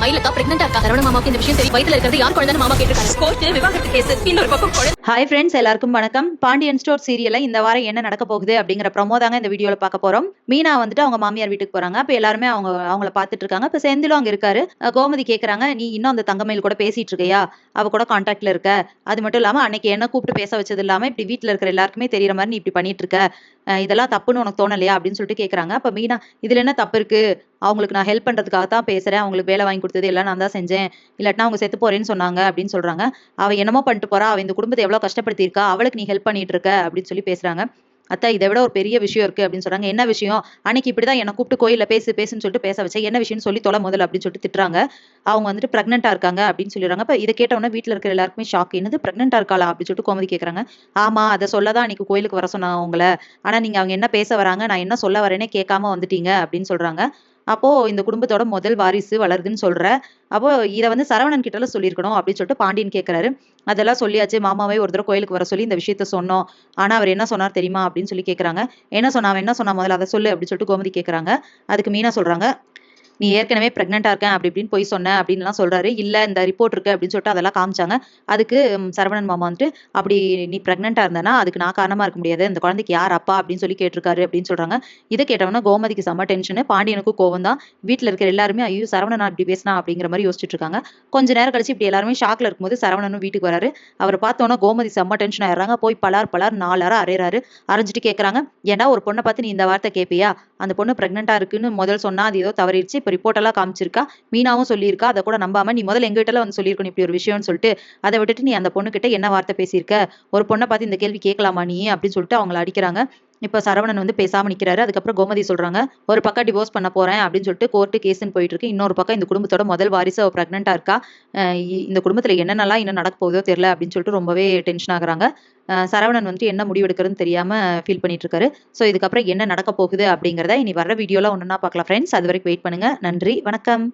மயிலக்கா பிரெக்னெண்டா இருக்கா. சரவண மாமாக்கு இந்த விஷயம் தெரியும். வயித்துல இருக்கிறது யார் குழந்தைன்னு மாமா கேட்டிருக்காங்க. கோர்ட் விவாகரத்து கேஸ் இன்னொரு பக்கம் குழந்தை. ஹாய் ஃப்ரெண்ட்ஸ், எல்லாருக்கும் வணக்கம். பாண்டியன் ஸ்டோர் சீரியல்ல இந்த வாரம் என்ன நடக்க போகுது அப்படிங்கிற ப்ரோமோ தாங்க இந்த வீடியோல பார்க்க போறோம். மீனா வந்துட்டு அவங்க மாமியார் வீட்டுக்கு போறாங்க. அப்ப எல்லாருமே அவங்கள பார்த்துட்டு இருக்காங்க. இப்ப செந்திலும் அங்க இருக்காரு. கோமதி கேக்குறாங்க, நீ இன்னும் அந்த தங்கமயில் கூட பேசிட்டு இருக்கையா? அவ கூட கான்டாக்ட்ல இருக்க? அது மட்டும் இல்லாம அன்னைக்கு என்ன கூப்பிட்டு பேச வச்சது இல்லாம இப்படி வீட்டுல இருக்கிற எல்லாருக்குமே தெரியற மாதிரி நீ இப்படி பண்ணிட்டு இருக்க, இதெல்லாம் தப்புன்னு உனக்கு தோணலையா அப்படின்னு சொல்லிட்டு கேக்குறாங்க. அப்ப மீனா, இதுல என்ன தப்பு இருக்கு? அவங்களுக்கு நான் ஹெல்ப் பண்றதுக்காக தான் பேசுறேன். அவங்களுக்கு வேலை வாங்கி கொடுத்தது எல்லாம் நான் தான் செஞ்சேன். இல்லாட்டினா அவங்க செத்து போறேன்னு சொன்னாங்க அப்படின்னு சொல்றாங்க. அவ என்னமோ பண்ணிட்டு போறா, அவ இந்த குடும்பத்தை எவ்வளவு கஷ்டப்படுத்தி இருக்கா, அவளுக்கு நீ ஹெல்ப் பண்ணிட்டு இருக்க அப்படின்னு சொல்லி பேசுறாங்க. அத்தா, இதை விட ஒரு பெரிய விஷயம் இருக்கு அப்படின்னு சொல்றாங்க. என்ன விஷயம்? அன்னைக்கு இப்படிதான் என்ன கூப்பிட்டு கோயில்ல பேசுன்னு சொல்லிட்டு பேச வச்சேன். என்ன விஷயம்னு சொல்லி தொலை முதல்ல அப்படின்னு சொல்லிட்டு திட்டுறாங்க. அவங்க வந்துட்டு பிரெக்னெண்டா இருக்காங்க அப்படின்னு சொல்லிடுறாங்க. இப்ப இதை கேட்டவொடனே வீட்டுல இருக்கிற எல்லாருக்குமே ஷாக். என்னது, பிரெக்னெண்டா இருக்காளா அப்படின்னு சொல்லிட்டு கோமதி கேக்குறாங்க. ஆமா, அதை சொல்லதான் அன்னைக்கு கோயிலுக்கு வர சொன்னாங்க உங்களை. ஆனா நீங்க அவங்க என்ன பேச வராங்க, நான் என்ன சொல்ல வரேனே கேட்காம வந்துட்டீங்க அப்படின்னு சொல்றாங்க. அப்போ இந்த குடும்பத்தோட முதல் வாரிசு வளருதுன்னு சொல்ற. அப்போ இதை வந்து சரவணன் கிட்ட சொல்லியிருக்கணும் அப்படின்னு சொல்லிட்டு பாண்டியன் கேட்கிறாரு. அதெல்லாம் சொல்லியாச்சு, மாமாவே ஒரு தடவை கோயிலுக்கு வர சொல்லி இந்த விஷயத்த சொன்னோம். ஆனா அவர் என்ன சொன்னார் தெரியுமா அப்படின்னு சொல்லி கேட்கறாங்க. என்ன சொன்னா முதல்ல அதை சொல்லு அப்படின்னு சொல்லிட்டு கோமதி கேட்கறாங்க. அதுக்கு மீனா சொல்றாங்க, நீ ஏற்கனவே பிரெக்னெண்டா இருக்கேன் அப்படி இப்படின்னு போய் சொன்ன அப்படின்லாம் சொல்றாரு. இல்ல, இந்த ரிப்போர்ட் இருக்கு அப்படின்னு சொல்லிட்டு அதெல்லாம் காமிச்சாங்க. அதுக்கு சரவணன் மாமா வந்துட்டு, அப்படி நீ பிரெக்னெண்டா இருந்தனா அதுக்கு நான் காரணமா இருக்க முடியாது, இந்த குழந்தைக்கு யார் அப்பா அப்படின்னு சொல்லி கேட்டிருக்காரு அப்படின்னு சொல்றாங்க. இதை கேட்டவொன்னே கோமதிக்கு செம்ம டென்ஷனு. பாண்டியனுக்கும் கோவம் தான். வீட்டுல இருக்கிற எல்லாருமே ஐயோ சரவணனா இப்படி பேசினா அப்படிங்கிற மாதிரி யோசிச்சுட்டு இருக்காங்க. கொஞ்ச நேரம் கழிச்சு இப்படி எல்லாருமே ஷாக்ல இருக்கும்போது சரவணனும் வீட்டுக்கு வராரு. அவரை பார்த்தோன்னா கோமதி செம்ம டென்ஷன் ஆயிடுறாங்க. போய் பலார் 4 அரைறாரு. அரைஞ்சிட்டு கேட்கறாங்க, ஏன்னா ஒரு பொண்ணை பார்த்து நீ இந்த வார்த்தை கேட்பியா? அந்த பொண்ணு பிரெக்னெண்டா இருக்குன்னு முதல் சொன்னா அது ஏதோ தவறிடுச்சு. இப்ப ரிப்போர்ட் எல்லாம் காமிச்சிருக்கா, மீனாவும் சொல்லியிருக்கா. அதை கூட நம்பாம நீ முதல்ல எங்க கிட்ட வந்து சொல்லியிருக்கணும் இப்படி ஒரு விஷயம்னு சொல்லிட்டு அதை விட்டுட்டு நீ அந்த பொண்ணு கிட்ட என்ன வார்த்தை பேசியிருக்க? ஒரு பொண்ணை பார்த்து இந்த கேள்வி கேட்கலாமா நீ அப்படின்னு சொல்லிட்டு அவங்களை அடிக்கிறாங்க. இப்ப சரவணன் வந்து பேசாம நிக்கிறாரு. அதுக்கப்புறம் கோமதி சொல்றாங்க, ஒரு பக்கம் டிவோர்ஸ் பண்ண போறேன் அப்படின்னு சொல்லிட்டு கோர்ட்டு கேஸ்ன்னு போயிட்டு இருக்கு. இன்னொரு பக்கம் இந்த குடும்பத்தோட முதல் வாரிசு அவ பிரெக்னெண்டா இருக்கா. இந்த குடும்பத்துல என்னென்னலாம் இன்னும் நடக்க போகுதோ தெரியல அப்படின்னு சொல்லிட்டு ரொம்பவே டென்ஷன் ஆகுறாங்க. சரவணன் வந்துட்டு என்ன முடிவு எடுக்கிறதுன்னு தெரியாம ஃபீல் பண்ணிட்டு இருக்காரு. ஸோ இதுக்கப்புறம் என்ன நடக்க போகுது அப்படிங்கிறத இனி வர்ற வீடியோல ஒண்ணுன்னா பார்க்கலாம் ஃப்ரெண்ட்ஸ். அது வரைக்கும் வெயிட் பண்ணுங்க. நன்றி, வணக்கம்.